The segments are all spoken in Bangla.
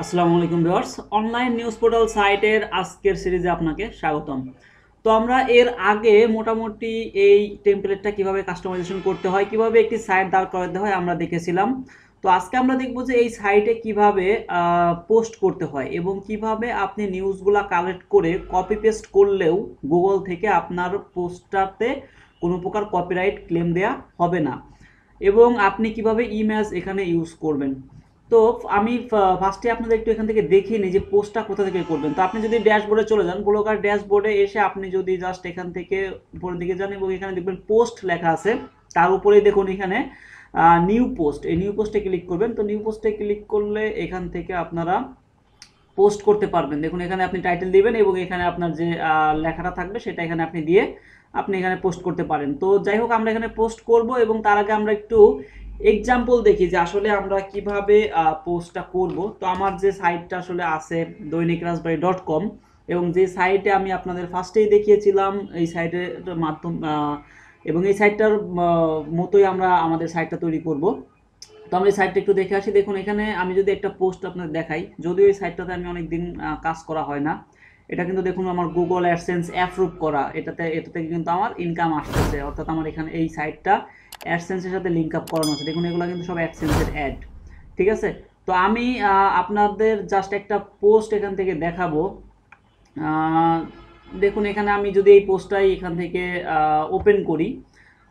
আসসালামু আলাইকুম ভিউয়ার্স, অনলাইন নিউজ পোর্টাল সাইটের আজকের সিরিজে আপনাকে স্বাগতম। তো আমরা এর আগে মোটামুটি এই টেমপ্লেটটা কিভাবে কাস্টমাইজেশন করতে হয়, কিভাবে একটি সাইট দাঁড় করাতে হয় আমরা দেখেছিলাম। তো আজকে আমরা দেখব যে এই সাইটে কিভাবে পোস্ট করতে হয় এবং কিভাবে আপনি নিউজগুলা কালেক্ট করে কপি পেস্ট করলেও গুগল থেকে আপনার পোস্টটাতে কোনো প্রকার কপিরাইট ক্লেম দেয়া হবে না, এবং আপনি কিভাবে ইমেজ এখানে ইউজ করবেন। তো আমি ফার্স্টে আপনাদের একটু এখান থেকে দেখিয়ে নিই যে পোস্টটা কোথা থেকে করবেন। তো আপনি যদি ড্যাশবোর্ডে চলে যান, ব্লগার ড্যাশবোর্ডে এসে আপনি যদি জাস্ট এখান থেকে উপরের দিকে যান এবং এখানে দেখবেন পোস্ট লেখা আছে, তার উপরেই দেখুন এখানে নিউ পোস্ট, এই নিউ পোস্টে ক্লিক করবেন। তো নিউ পোস্টে ক্লিক করলে এখান থেকে আপনারা পোস্ট করতে পারবেন। দেখুন এখানে আপনি টাইটেল দিবেন এবং এখানে আপনার যে লেখাটা থাকবে সেটা এখানে আপনি দিয়ে আপনি এখানে পোস্ট করতে পারেন। তো যাই হোক, আমরা এখানে পোস্ট করব এবং তার আগে আমরা একটু এক্সাম্পল দেখি যে আসলে আমরা কিভাবে পোস্টটা করব। তো আমার যে সাইটটা আসলে আছে দৈনিকরাজবাড়ী.com, এবং যে সাইটে আমি আপনাদের ফার্স্টেই দেখিয়েছিলাম এই সাইটের মাধ্যম এবং এই সাইটটার মতোই আমরা আমাদের সাইটটা তৈরি করব। তো আমরা এই সাইটটা একটু দেখে আসি। দেখুন এখানে আমি যদি একটা পোস্ট আপনাদের দেখাই, যদিও এই সাইটটাতে আমি অনেকদিন কাজ করা হয় না, এটা কিন্তু দেখুন আমার গুগল অ্যাডসেন্স অ্যাপ্রুভ করা, এটা থেকে কিন্তু আমার ইনকাম আসতেছে, অর্থাৎ আমার এখানে এই সাইটটা অ্যাডসেন্সের সাথে লিঙ্ক আপ করানো আছে। দেখুন এগুলো কিন্তু সব অ্যাডসেন্সের অ্যাড, ঠিক আছে। তো আমি আপনাদের জাস্ট একটা পোস্ট এখান থেকে দেখাবো। দেখুন এখানে আমি যদি এই পোস্টটাই এখান থেকে ওপেন করি,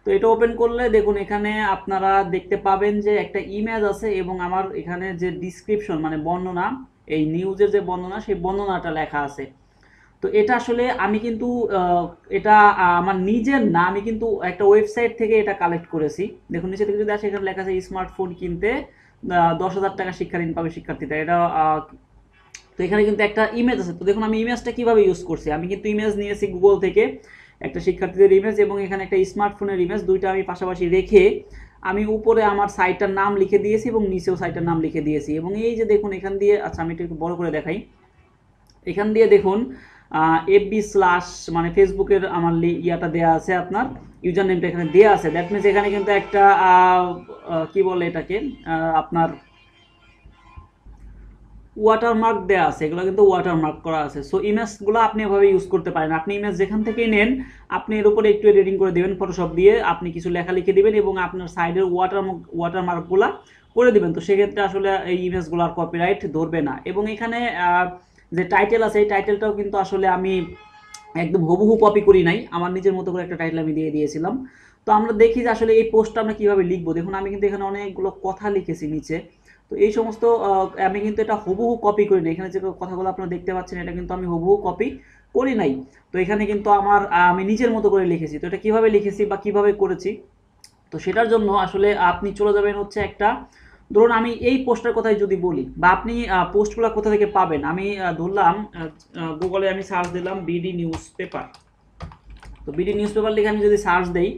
তো এটা ওপেন করলে দেখুন এখানে আপনারা দেখতে পাবেন যে একটা ইমেজ আছে এবং আমার এখানে যে ডিসক্রিপশন মানে বর্ণনা, এই নিউজের যে বর্ণনা সেই বর্ণনাটা লেখা আছে। তো এটা আসলে আমি কিন্তু এটা আমার নিজের না, আমি কিন্তু একটা ওয়েবসাইট থেকে এটা কালেক্ট করেছি। দেখুন নিচে থেকে যদি আসে, এখানে লেখা আছে স্মার্টফোন কিনতে 10,000 টাকা শিক্ষা ঋণ পাবে শিক্ষার্থীরা, এটা তো এখানে কিন্তু একটা ইমেজ আছে। তো দেখুন আমি ইমেজটা কিভাবে ইউজ করছি, আমি কিন্তু ইমেজ নিয়েছি গুগল থেকে, একটা শিক্ষার্থীদের ইমেজ এবং এখানে একটা স্মার্টফোনের ইমেজ, দুইটা আমি পাশাপাশি রেখে আমি উপরে আমার সাইটটার নাম লিখে দিয়েছি এবং নিচেও সাইটটার নাম লিখে দিয়েছি। এবং এই যে দেখুন এখান দিয়ে, আচ্ছা আমি একটু বড় করে দেখাই, এখান দিয়ে দেখুন এফবি স্ল্যাশ মানে ফেসবুকের আমার ইয়াটা দেওয়া আছে, আপনার ইউজার নেমটা এখানে দেওয়া আছে। দ্যাট মিনস এখানে কিন্তু একটা কি বলে এটাকে আপনার ওয়াটারমার্ক দেওয়া আছে, এগুলো কিন্তু ওয়াটারমার্ক করা আছে। সো ইমেজগুলো আপনি এভাবে ইউজ করতে পারেন। আপনি ইমেজ যেখান থেকেই নেন, আপনি এর উপরে একটু এডিটিং করে দেবেন ফটোশপ দিয়ে, আপনি কিছু লেখা লিখে দিবেন এবং আপনার সাইডের ওয়াটারমার্কগুলো করে দিবেন। তো সেক্ষেত্রে আসলে এই ইমেজগুলো আর কপিরাইট ধরবে না। এবং এখানে যে টাইটেল আছে, এই টাইটেলটাও কিন্তু আসলে আমি একদম হুবহু কপি করি নাই, আমার নিজের মতো করে একটা টাইটেল আমি দিয়ে দিয়েছিলাম। তো আমরা দেখি যে আসলে এই পোস্টটা আমরা কীভাবে লিখবো। দেখুন আমি কিন্তু এখানে অনেকগুলো কথা লিখেছি নিচে। তো এই সমস্ত আমি কিন্তু এটা হুবহু কপি করি না, এখানে যে কথাগুলো আপনারা দেখতে পাচ্ছেন এটা কিন্তু আমি হুবহু কপি করি নাই। তো এখানে কিন্তু আমার আমি নিজের মতো করে লিখেছি। তো এটা কীভাবে লিখেছি বা কীভাবে করেছি, তো সেটার জন্য আসলে আপনি চলে যাবেন হচ্ছে একটা, ধরুন আমি এই পোস্টের কথাই যদি বলি, বা আপনি পোস্টগুলো কোথা থেকে পাবেন, আমি ধরলাম গুগলে আমি সার্চ দিলাম বিডি নিউজ পেপার। তো বিডি নিউজ পেপার লিখে আমি যদি সার্চ দেই,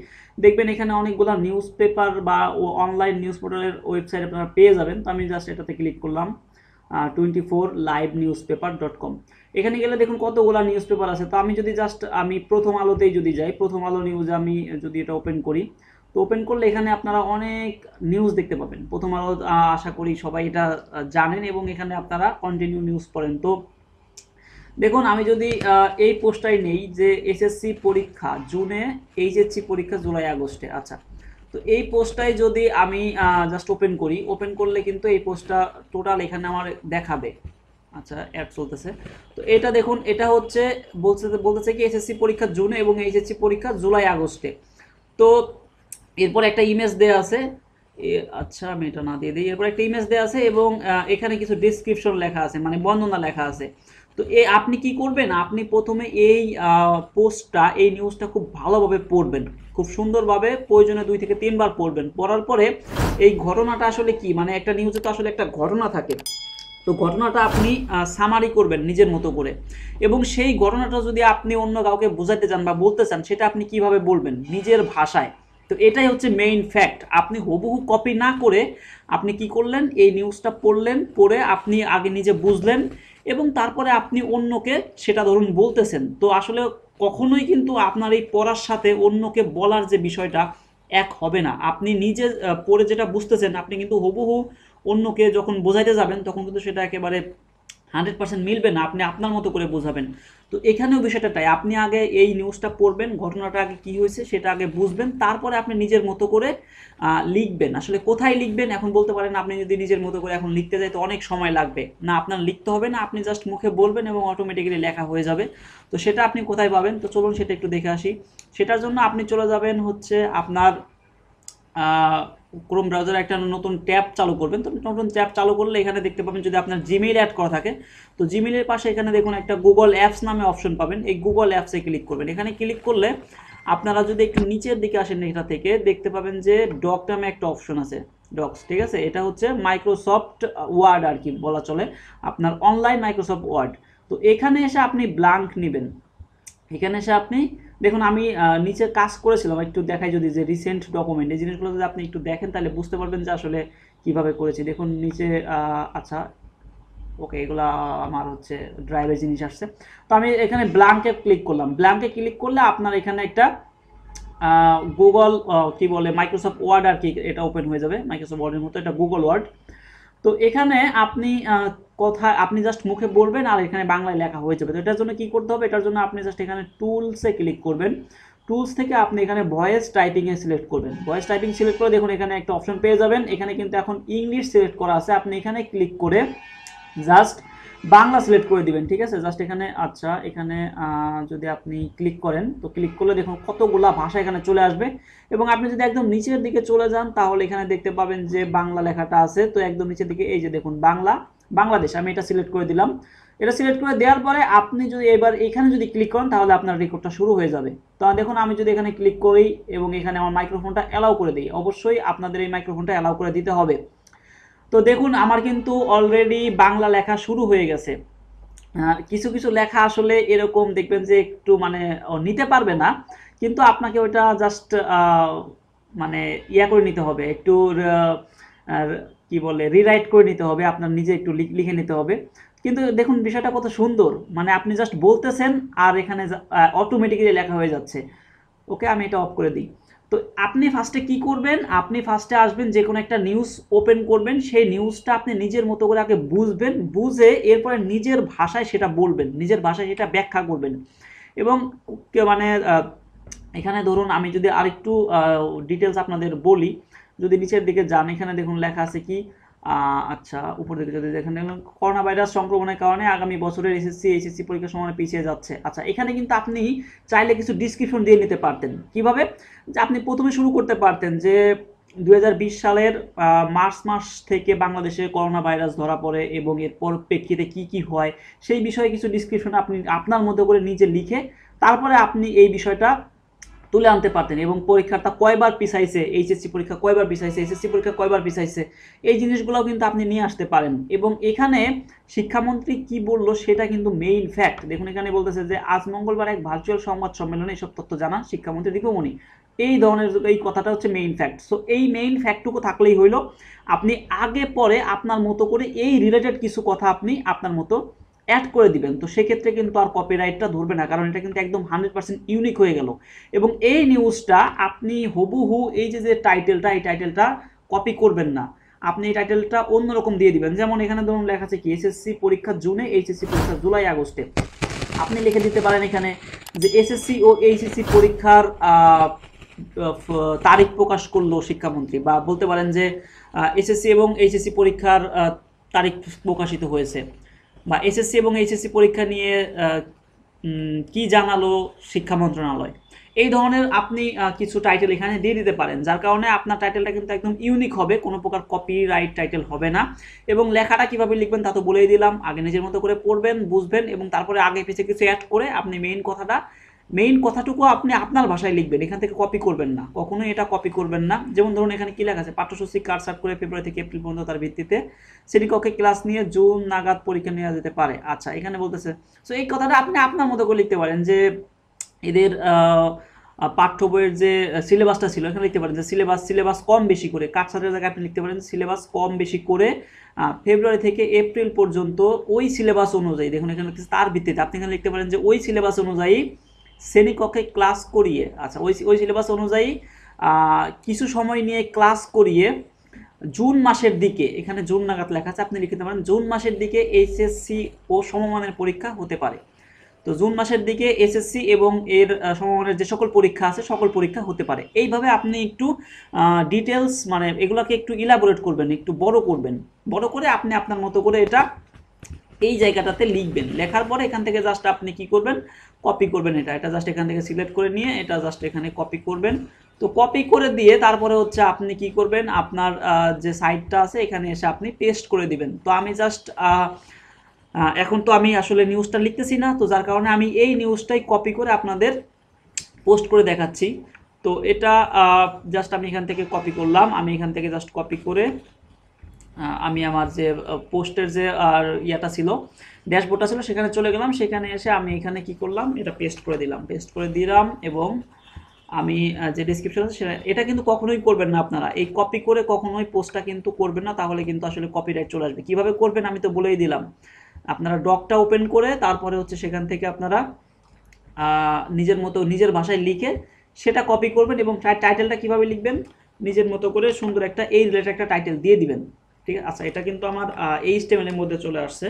দেখবেন এখানে অনেকগুলো নিউজ পেপার বা অনলাইন নিউজ পোর্টালের ওয়েবসাইট আপনারা পেয়ে যাবেন। তো আমি জাস্ট এটাতে ক্লিক করলাম 24livenewspaper.com। এখানে গেলে দেখুন কতগুলো নিউজ পেপার আছে। তো আমি যদি জাস্ট আমি প্রথম আলোতেই যদি যাই, প্রথম আলো নিউজে আমি যদি এটা ওপেন করি, তো ওপেন করলে এখানে আপনারা অনেক নিউজ দেখতে পাবেন। প্রথম আলো আশা করি সবাই এটা জানেন এবং এখানে আপনারা কন্টিনিউ নিউজ পড়েন। তো দেখুন আমি যদি এই পোস্টটাই নেই যে এসএসসি পরীক্ষা জুনে, এইচএসসি পরীক্ষা জুলাই আগস্টে, আচ্ছা। তো এই পোস্টটাই যদি আমি জাস্ট ওপেন করি, ওপেন করলে কিন্তু এই পোস্টটা টোটাল এখানে আমার দেখাবে। আচ্ছা অ্যাড চলতেছে। তো এটা দেখুন, এটা হচ্ছে বলতেছে কি এসএসসি পরীক্ষা জুনে এবং এইচএসসি পরীক্ষা জুলাই আগস্টে। তো এরপর একটা ইমেজ দেওয়া আছে, আচ্ছা আমি এটা না দিয়ে দিই, এরপর একটা ইমেজ দেওয়া আছে এবং এখানে কিছু ডিসক্রিপশন লেখা আছে মানে বর্ণনা লেখা আছে। তো আপনি কি করবেন, আপনি প্রথমে এই পোস্টটা, এই নিউজটা খুব ভালোভাবে পড়বেন, খুব সুন্দরভাবে, প্রয়োজনে 2 থেকে 3 বার পড়বেন। পড়ার পরে এই ঘটনাটা আসলে কি, মানে একটা নিউজে তো আসলে একটা ঘটনা থাকে, তো ঘটনাটা আপনি সামারি করবেন নিজের মতো করে। এবং সেই ঘটনাটা যদি আপনি অন্য কাউকে বোঝাতে চান বা বলতে চান, সেটা আপনি কিভাবে বলবেন নিজের ভাষায়। তো এটাই হচ্ছে মেইন ফ্যাক্ট। আপনি হুবহু কপি না করে আপনি কি করলেন, এই নিউজটা পড়লেন, পড়ে আপনি আগে নিজে বুঝলেন এবং তারপরে আপনি অন্যকে সেটা ধরুন বলতেছেন। তো আসলে কখনোই কিন্তু আপনার এই পড়ার সাথে অন্যকে বলার যে বিষয়টা এক হবে না। আপনি নিজে পড়ে যেটা বুঝতেছেন আপনি কিন্তু হুবহু অন্যকে যখন বোঝাইতে যাবেন তখন কিন্তু সেটা একেবারে 100% মিলবে না, আপনি আপনার মতো করে বোঝাবেন। তো এখানেও বিষয়টা তাই, আপনি আগে এই নিউজটা পড়বেন, ঘটনাটা আগে কী হয়েছে সেটা আগে বুঝবেন, তারপরে আপনি নিজের মতো করে লিখবেন। আসলে কোথায় লিখবেন এখন বলতে পারেন, আপনি যদি নিজের মতো করে এখন লিখতে যাই তো অনেক সময় লাগবে না, আপনার লিখতে হবে না, আপনি জাস্ট মুখে বলবেন এবং অটোমেটিক্যালি লেখা হয়ে যাবে। তো সেটা আপনি কোথায় পাবেন, তো চলুন সেটা একটু দেখে আসি। সেটার জন্য আপনি চলে যাবেন হচ্ছে আপনার ক্রোম ব্রাউজারে একটা নতুন ট্যাব চালু করবেন। তো নতুন ট্যাব চালু করলে এখানে দেখতে পাবেন যদি আপনার জিমেইল অ্যাড করা থাকে, তো জিমেইলের পাশে এখানে দেখুন একটা গুগল অ্যাপস নামে অপশন পাবেন, এই গুগল অ্যাপসে ক্লিক করবেন। এখানে ক্লিক করলে আপনারা যদি একটু নিচের দিকে আসেন এটা থেকে দেখতে পাবেন যে ডক নামে একটা অপশন আছে, ডক্স, ঠিক আছে, এটা হচ্ছে মাইক্রোসফট ওয়ার্ড আর কি বলা চলে, আপনার অনলাইন মাইক্রোসফট ওয়ার্ড। তো এখানে এসে আপনি ব্ল্যাঙ্ক নেবেন, এখানে এসে আপনি দেখুন আমি নিচে কাজ করেছিলাম, একটু দেখাই যদি যে রিসেন্ট ডকুমেন্ট, এই জিনিসগুলো যদি আপনি একটু দেখেন তাহলে বুঝতে পারবেন যে আসলে কিভাবে করেছি। দেখুন নিচে আচ্ছা ওকে, এগুলো আমার হচ্ছে ড্রাইভের জিনিস আসছে। তো আমি এখানে ব্ল্যাঙ্কে ক্লিক করলাম, ব্ল্যাঙ্কে ক্লিক করলে আপনার এখানে একটা গুগল কি বলে মাইক্রোসফট ওয়ার্ড আর কি এটা ওপেন হয়ে যাবে, মাইক্রোসফট ওয়ার্ডের মতো এটা গুগল ওয়ার্ড। তো এখানে আপনি কথা আপনি জাস্ট মুখে বলবেন আর এখানে বাংলায় লেখা হয়ে যাবে। তো এটার জন্য কি করতে হবে, এটার জন্য আপনি জাস্ট এখানে টুলসে ক্লিক করবেন, টুলস থেকে আপনি এখানে ভয়েস টাইপিংয়ে সিলেক্ট করবেন, ভয়েস টাইপিং সিলেক্ট করে দেখুন এখানে একটা অপশন পেয়ে যাবেন, এখানে কিন্তু এখন ইংলিশ সিলেক্ট করা আছে, আপনি এখানে ক্লিক করে জাস্ট বাংলা সিলেক্ট করে দিবেন, ঠিক আছে, জাস্ট এখানে আচ্ছা এখানে যদি আপনি ক্লিক করেন তো ক্লিক করলে দেখুন কতগুলা ভাষা এখানে চলে আসবে, এবং আপনি যদি একদম নিচের দিকে চলে যান তাহলে এখানে দেখতে পাবেন যে বাংলা লেখাটা আছে। তো একদম নিচের দিকে এই যে দেখুন বাংলা, বাংলাদেশ, আমি এটা সিলেক্ট করে দিলাম। এটা সিলেক্ট করে দেওয়ার পরে আপনি যদি এবার এখানে যদি ক্লিক করেন তাহলে আপনার রেকর্ডটা শুরু হয়ে যাবে। তো দেখুন আমি যদি এখানে ক্লিক করি এবং এখানে আমার মাইক্রোফোনটা অ্যালাউ করে দিই, অবশ্যই আপনাদের এই মাইক্রোফোনটা অ্যালাউ করে দিতে হবে। তো দেখুন আমার কিন্তু অলরেডি বাংলা লেখা শুরু হয়ে গেছে। কিছু কিছু লেখা আসলে এরকম দেখবেন যে একটু মানে নিতে পারবে না, কিন্তু আপনাকে ওইটা জাস্ট মানে ইয়া করে নিতে হবে, একটু কি বলে রিরাইট করে নিতে হবে, আপনার নিজে একটু লিখে নিতে হবে। কিন্তু দেখুন বিষয়টা কত সুন্দর, মানে আপনি জাস্ট বলতেছেন আর এখানে অটোমেটিক্যালি লেখা হয়ে যাচ্ছে। ওকে, আমি এটা অফ করে দিই। তো আপনি ফার্স্টে কি করবেন, আপনি ফার্স্টে আসবেন যে কোনো একটা নিউজ ওপেন করবেন, সেই নিউজটা আপনি নিজের মতো করে আগে বুঝবেন, বুঝে এরপরে নিজের ভাষায় সেটা বলবেন, নিজের ভাষায় সেটা ব্যাখ্যা করবেন। এবং মানে এখানে ধরুন আমি যদি আরেকটু ডিটেলস আপনাদের বলি, যদি নিচের দিকে যান এখানে দেখুন লেখা আছে কি আচ্ছা উপর দিকে যদি দেখেন করোনা ভাইরাস সংক্রমণের কারণে আগামী বছরের এইচএসসি পরীক্ষার সময় পিছিয়ে যাচ্ছে। আচ্ছা এখানে কিন্তু আপনি চাইলে কিছু ডিসক্রিপশন দিয়ে নিতে পারতেন, কিভাবে, যে আপনি প্রথমে শুরু করতে পারতেন যে 2020 সালের মার্চ মাস থেকে বাংলাদেশে করোনা ভাইরাস ধরা পড়ে এবং এরপর প্রেক্ষিতে কি কি হয় সেই বিষয়ে কিছু ডিসক্রিপশন আপনি আপনার মতো করে নিজে লিখে তারপরে আপনি এই বিষয়টা তুলে আনতে পারতেন, এবং পরীক্ষাটা কয়বার পিছাইছে, এইচএসসি পরীক্ষা কয়বার পিছাইছে, এসএসসি পরীক্ষা কয়বার পিছাইছে, এই জিনিসগুলোও কিন্তু আপনি নিয়ে আসতে পারেন। এবং এখানে শিক্ষামন্ত্রী কি বললো সেটা কিন্তু মেইন ফ্যাক্ট, দেখুন এখানে বলতেছে যে আজ মঙ্গলবার এক ভার্চুয়াল সংবাদ সম্মেলনে এসব তথ্য জানান শিক্ষামন্ত্রী দীপমণি, এই ধরনের এই কথাটা হচ্ছে মেইন ফ্যাক্ট। সো এই মেইন ফ্যাক্টটুকু থাকলেই হইলো, আপনি আগে পরে আপনার মতো করে এই রিলেটেড কিছু কথা আপনি আপনার মতো অ্যাড করে দিবেন। তো সেক্ষেত্রে কিন্তু আর কপিরাইটটা ধরবে না, কারণ এটা কিন্তু একদম 100% ইউনিক হয়ে গেল। এবং এই নিউজটা আপনি হুবহু এই যে টাইটেলটা, এই টাইটেলটা কপি করবেন না, আপনি এই টাইটেলটা অন্যরকম দিয়ে দিবেন। যেমন এখানে ধরুন লেখা আছে কি এসএসসি পরীক্ষা জুনে, এইচএসসি পরীক্ষা জুলাই আগস্টে, আপনি লিখে দিতে পারেন এখানে যে এসএসসি ও এইচএসসি পরীক্ষার তারিখ প্রকাশ করলো শিক্ষামন্ত্রী, বা বলতে পারেন যে এসএসসি এবং এইচএসসি পরীক্ষার তারিখ প্রকাশিত হয়েছে, বা এসএসসি এবং এইচএসসি পরীক্ষা নিয়ে কি জানালো শিক্ষা মন্ত্রণালয়, এই ধরনের আপনি কিছু টাইটেল এখানে দিয়ে দিতে পারেন, যার কারণে আপনার টাইটেলটা কিন্তু একদম ইউনিক হবে, কোনো প্রকার কপিরাইট টাইটেল হবে না। এবং লেখাটা কিভাবে লিখবেন তা তো বলেই দিলাম, আগে নিজের মতো করে পড়বেন বুঝবেন এবং তারপরে আগে পিছিয়ে কিছু অ্যাড করে আপনি মেইন কথাটুকু আপনি আপনার ভাষায় লিখবেন, এখান থেকে কপি করবেন না, কখনোই এটা কপি করবেন না। যেমন ধরুন এখানে কি লেখা আছে, পাঠ্যসূচি কাটছাট করে ফেব্রুয়ারি থেকে এপ্রিল পর্যন্ত তার ভিত্তিতে শ্রেণীকক্ষে ক্লাস নিয়ে জুন নাগাদ পরীক্ষা নেওয়া যেতে পারে। আচ্ছা এখানে বলতেছে, সো এই কথাটা আপনি আপনার মতো করে লিখতে পারেন যে এদের পাঠ্য বইয়ের যে সিলেবাসটা ছিল এখানে লিখতে পারেন যে সিলেবাস কম বেশি করে, কাটছাটের জায়গায় আপনি লিখতে পারেন সিলেবাস কম বেশি করে ফেব্রুয়ারি থেকে এপ্রিল পর্যন্ত ওই সিলেবাস অনুযায়ী, দেখুন এখানে তার ভিত্তিতে আপনি এখানে লিখতে পারেন যে ওই সিলেবাস অনুযায়ী শ্রেণীকক্ষে ক্লাস করিয়ে, আচ্ছা ওই সিলেবাস অনুযায়ী কিছু সময় নিয়ে ক্লাস করিয়ে জুন মাসের দিকে, এখানে জুন নাগাদ লেখা আছে, আপনি লিখতে পারেন জুন মাসের দিকে এইচএসসি ও সমমানের পরীক্ষা হতে পারে। তো জুন মাসের দিকে এসএসসি এবং এর সমমানের যে সকল পরীক্ষা আছে সকল পরীক্ষা হতে পারে। এইভাবে আপনি একটু ডিটেলস মানে এগুলোকে একটু ইলাবোরেট করবেন, একটু বড় করবেন, বড় করে আপনি আপনার মতো করে এটা এই জায়গাটাতে লিখবেন। লেখার পরে এখান থেকে জাস্ট আপনি কি করবেন, কপি করবেন। এটা জাস্ট এখান থেকে সিলেক্ট করে নিয়ে এটা জাস্ট এখানে কপি করবেন। তো কপি করে দিয়ে তারপরে হচ্ছে আপনি কি করবেন, আপনার যে সাইটটা আছে এখানে এসে আপনি পেস্ট করে দিবেন। তো আমি জাস্ট এখন তো আমি আসলে নিউজটা লিখতেছি না, তো যার কারণে আমি এই নিউজটাই কপি করে আপনাদের পোস্ট করে দেখাচ্ছি। তো এটা জাস্ট আমি এখান থেকে কপি করলাম, আমি এখান থেকে জাস্ট কপি করে আমি আমার যে পোস্টের যে ইয়াটা ছিল, ড্যাশবোর্ডটা ছিল, সেখানে চলে গেলাম। সেখানে এসে আমি এখানে কি করলাম, এটা পেস্ট করে দিলাম এবং আমি যে ডিসক্রিপশন আছে সেটা, এটা কিন্তু কখনোই করবেন না আপনারা, এই কপি করে কখনোই পোস্টটা কিন্তু করবেন না, তাহলে কিন্তু আসলে কপিরাইট চলে আসবে। কীভাবে করবেন আমি তো বলেই দিলাম, আপনারা ডকটা ওপেন করে তারপরে হচ্ছে সেখান থেকে আপনারা নিজের মতো নিজের ভাষায় লিখে সেটা কপি করবেন এবং টাইটেলটা কীভাবে লিখবেন, নিজের মতো করে সুন্দর একটা এই রিলেটেড একটা টাইটেল দিয়ে দিবেন। ঠিক আছে, আচ্ছা এটা কিন্তু আমার HTML-এর মধ্যে চলে আসছে।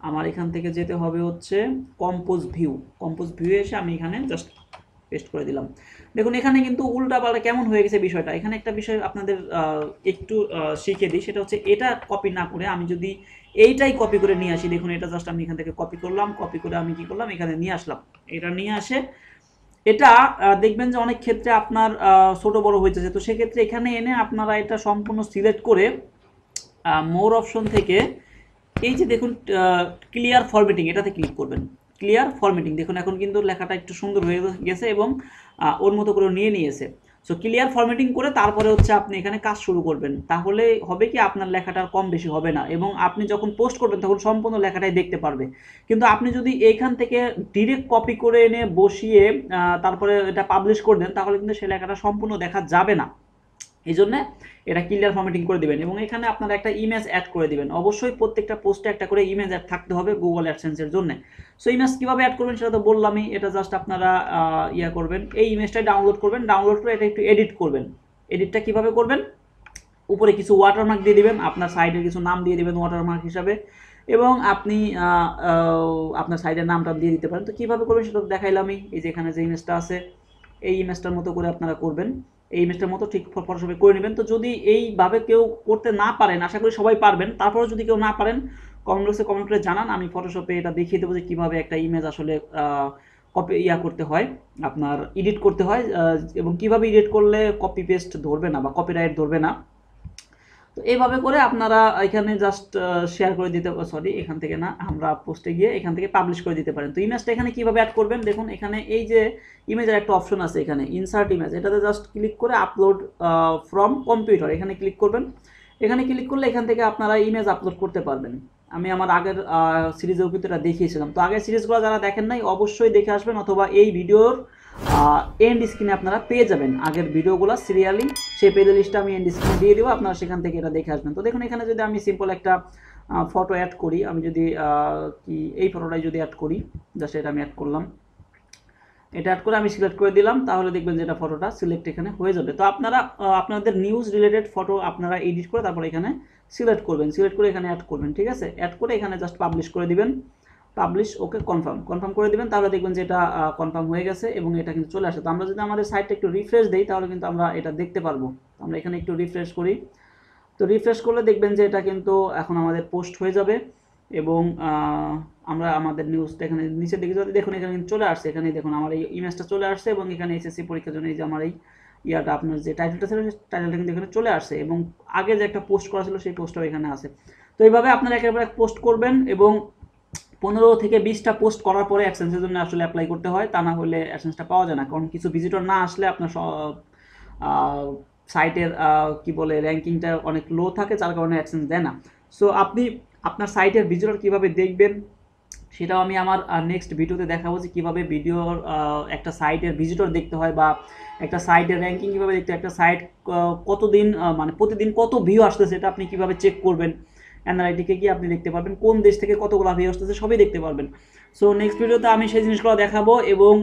আমার এখান থেকে যেতে হবে হচ্ছে কম্পোজ ভিউ এসে আমি এখানে জাস্ট পেস্ট করে দিলাম। দেখুন এখানে কিন্তু উল্টাপাল্টা কেমন হয়ে গেছে বিষয়টা। এখানে একটা বিষয় আপনাদের একটু শিখিয়ে দিই, সেটা হচ্ছে এটা কপি না করে আমি যদি এইটাই কপি করে নিয়ে আসি, দেখুন এটা জাস্ট আমি এখান থেকে কপি করলাম, কপি করে আমি কি করলাম এখানে নিয়ে আসলাম। এটা নিয়ে আসে এটা দেখবেন যে অনেক ক্ষেত্রে আপনার ছোট বড় হয়ে যাচ্ছে। তো সেক্ষেত্রে এখানে এনে আপনারা এটা সম্পূর্ণ সিলেক্ট করে মোর অপশন থেকে এই যে দেখুন ক্লিয়ার ফরম্যাটিং, এটাতে ক্লিক করবেন। ক্লিয়ার ফরম্যাটিং, দেখুন এখন কিন্তু লেখাটা একটু সুন্দর হয়ে গেছে এবং ওর মতো করে নিয়েছে। সো ক্লিয়ার ফরম্যাটিং করে তারপরে হচ্ছে আপনি এখানে কাজ শুরু করবেন, তাহলে হবে কি আপনার লেখাটার কম বেশি হবে না এবং আপনি যখন পোস্ট করবেন তখন সম্পূর্ণ লেখাটাই দেখতে পারবে। কিন্তু আপনি যদি এইখান থেকে ডিরেক্ট কপি করে এনে বসিয়ে তারপরে এটা পাবলিশ করে দেন, তাহলে কিন্তু সেই লেখাটা সম্পূর্ণ দেখা যাবে না। এই জন্য এটা ক্লিয়ার ফরম্যাটিং করে দিবেন এবং এখানে আপনারা একটা ইমেজ অ্যাড করে দিবেন। অবশ্যই প্রত্যেকটা পোস্টে একটা করে ইমেজ অ্যাড থাকতে হবে গুগল অ্যাডসেন্সের জন্য। সো ইমেজ কীভাবে অ্যাড করবেন সেটা তো বললামই। এটা জাস্ট আপনারা করবেন, এই ইমেজটাই ডাউনলোড করবেন, ডাউনলোড করে এটা একটু এডিট করবেন। এডিটটা কীভাবে করবেন, উপরে কিছু ওয়াটারমার্ক দিয়ে দিবেন, আপনার সাইডের কিছু নাম দিয়ে দিবেন ওয়াটারমার্ক হিসাবে এবং আপনি আপনার সাইডের নামটা দিয়ে দিতে পারেন। তো কীভাবে করবেন সেটা দেখাইলামই। এই যে এখানে যে ইমেজটা আছে এই ইমেজটার মতো করে আপনারা করবেন, এই ইমেজটার মতো ঠিক ফটোশপে করে নেবেন। তো যদি এইভাবে কেউ করতে না পারেন, আশা করি সবাই পারবেন, তারপরে যদি কেউ না পারেন কমেন্ট বক্সে কমেন্ট করে জানান, আমি ফটোশপে এটা দেখিয়ে দেবো যে কীভাবে একটা ইমেজ আসলে কপি করতে হয়, আপনার এডিট করতে হয় এবং কিভাবে এডিট করলে কপি পেস্ট ধরবে না বা কপিরাইট ধরবে না। তো এইভাবে করে আপনারা এখানে জাস্ট শেয়ার করে দিতে, সরি এখান থেকে না, আমরা পোস্টে গিয়ে এখান থেকে পাবলিশ করে দিতে পারেন। তো ইমেজটা এখানে কীভাবে অ্যাড করবেন, দেখুন এখানে এই যে ইমেজের একটা অপশন আছে এখানে ইনসার্ট ইমেজ, এটাতে জাস্ট ক্লিক করে আপলোড ফ্রম কম্পিউটার এখানে ক্লিক করবেন। এখানে ক্লিক করলে এখান থেকে আপনারা ইমেজ আপলোড করতে পারবেন। আমি আমার আগের সিরিজেও কিন্তু এটা দেখিয়েছিলাম। তো আগের সিরিজগুলো যারা দেখেন নাই অবশ্যই দেখে আসবেন, অথবা এই ভিডিওর এন্ড স্ক্রিনে আপনারা পেয়ে যাবেন আগের ভিডিওগুলো সিরিয়ালি, সেই প্লে লিস্টটা আমি এন্ড স্ক্রিনে দিয়ে দেবো, আপনারা সেখান থেকে এটা দেখে আসবেন। তো দেখুন এখানে যদি আমি সিম্পল একটা ফটো অ্যাড করি, আমি যদি এই ফটোটাই যদি অ্যাড করি, জাস্ট এটা আমি অ্যাড করলাম, এটা অ্যাড করে আমি সিলেক্ট করে দিলাম, তাহলে দেখবেন যে এটা ফটোটা সিলেক্ট এখানে হয়ে যাবে। তো আপনারা আপনাদের নিউজ রিলেটেড ফটো আপনারা এডিট করে তারপরে এখানে সিলেক্ট করবেন, সিলেক্ট করে এখানে অ্যাড করবেন। ঠিক আছে, অ্যাড করে এখানে জাস্ট পাবলিশ করে দিবেন, পাবলিশ ওকে কনফার্ম করে দিবেন, তাহলে দেখবেন যে এটা কনফার্ম হয়ে গেছে এবং এটা কিন্তু চলে আসে। তো আমরা যদি আমাদের সাইটটা একটু রিফ্রেশ দিই তাহলে কিন্তু আমরা এটা দেখতে পারবো। আমরা এখানে একটু রিফ্রেশ করি, তো রিফ্রেশ করলে দেখবেন যে এটা কিন্তু এখন আমাদের পোস্ট হয়ে যাবে এবং আমরা আমাদের নিউজটা এখানে নিচের দিকে যদি দেখুন এখানে কিন্তু চলে আসছে, এখানে দেখুন আমার এই ইমেজটা চলে আসছে এবং এখানে এসএসসি পরীক্ষার জন্য এই যে আমার এই ইয়াটা আপনার যে টাইটেলটা ছিল সেই টাইটেলটা কিন্তু এখানে চলে আসছে এবং আগে যে একটা পোস্ট করা ছিল সেই পোস্টটাও এখানে আছে। তো এইভাবে আপনারা একেবারে পোস্ট করবেন এবং 15 থেকে 20টা পোস্ট করার পরে অ্যাডসেন্সের জন্য আসলে অ্যাপ্লাই করতে হয়, তা না হলে অ্যাডসেন্সটা পাওয়া যায় না, কারণ কিছু ভিজিটর না আসলে আপনার সাইটের কি বলে র্যাঙ্কিংটা অনেক লো থাকে, যার কারণে অ্যাডসেন্স দেয় না। সো আপনি আপনার সাইটের ভিজিটর কীভাবে দেখবেন সেটাও আমি আমার নেক্সট ভিডিওতে দেখাবো, যে কীভাবে ভিডিওর একটা সাইটের ভিজিটর দেখতে হয় বা একটা সাইটের র্যাঙ্কিং কীভাবে দেখতে হয়, একটা সাইট কতদিন মানে প্রতিদিন কত ভিউ আসতেছে সেটা আপনি কীভাবে চেক করবেন, অ্যানালাইটিকে গিয়ে আপনি দেখতে পারবেন কোন দেশ থেকে কতগুলো ভিউ আসতেছে সবই দেখতে পারবেন। সো নেক্সট ভিডিওতে আমি সেই জিনিসগুলো দেখাবো এবং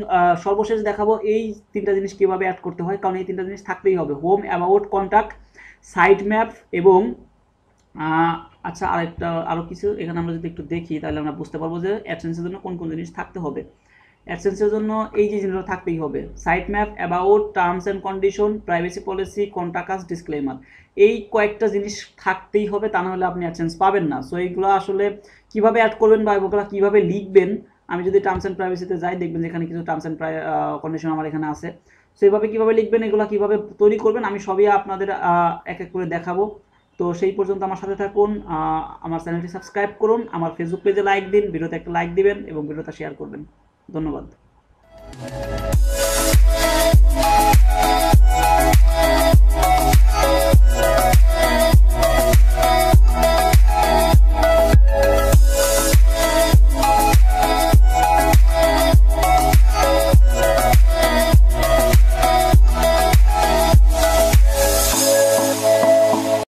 সর্বশেষ দেখাবো এই 3টা জিনিস কীভাবে অ্যাড করতে হয়, কারণ এই 3টা জিনিস থাকতেই হবে, home, about, contact. Site map এবং আচ্ছা আরও কিছু এখানে আমরা যদি একটু দেখি তাহলে আমরা বুঝতে পারবো যে অ্যাডসেন্সের জন্য কোন কোন জিনিস থাকতে হবে। অ্যাডসেন্সের জন্য এই যে জিনিসগুলো থাকতেই হবে, site map, about, terms and condition, privacy policy, contact us, disclaimer, এই কয়েকটা জিনিস থাকতেই হবে, তা না হলে আপনি অ্যাডসেন্স পাবেন না। সো এইগুলো আসলে কীভাবে অ্যাড করবেন বা এগুলো কীভাবে লিখবেন, আমি যদি টার্মস অ্যান্ড প্রাইভেসিতে যাই দেখবেন যে এখানে কিছু টার্মস অ্যান্ড কন্ডিশন আমার এখানে আছে। সো এইভাবে কীভাবে লিখবেন, এগুলো কীভাবে তৈরি করবেন আমি সবই আপনাদের এক এক করে দেখাবো। তো সেই পর্যন্ত আমার সাথে থাকুন, আমার চ্যানেলটি সাবস্ক্রাইব করুন, আমার ফেসবুক পেজে লাইক দিন, ভিডিওতে একটা লাইক দিবেন এবং ভিডিওটা শেয়ার করবেন। ধন্যবাদ।